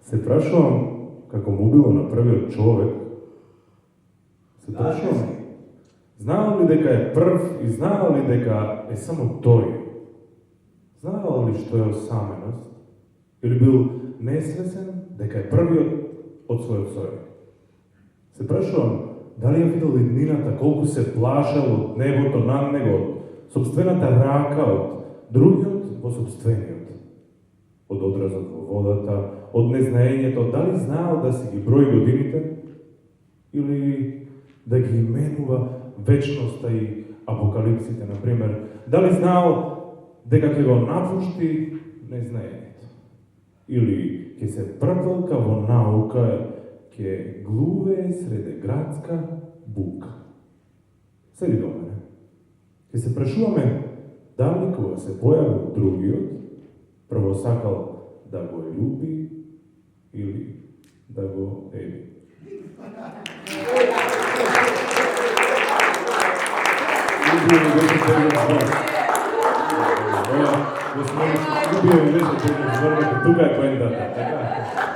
Се прашувам како му било на првиот човек. Се прашувам, знаел ли дека е прв и знаел ли дека е само тој? Знаел ли што е осаменост? Или бил несвесен дека е првиот од својот сој? Се прашувам, дали ја видел иднината, колку се плашал од небото над него, од собствената рака, од другиот во собствениот, од одразот во водата, од незнаењето, дали знаел да си ги брои годините, или да ги именува вечноста и апокалипсите, например, дали знаел дека ќе го напушти незнаењето, или ќе се препелка во наука, ќе глуве среде градска бука. Седи до мене. Ќе се прашуваме дали кога се појавил другиот, прво сакал да го љуби или да го еби. Тука е поентата, така?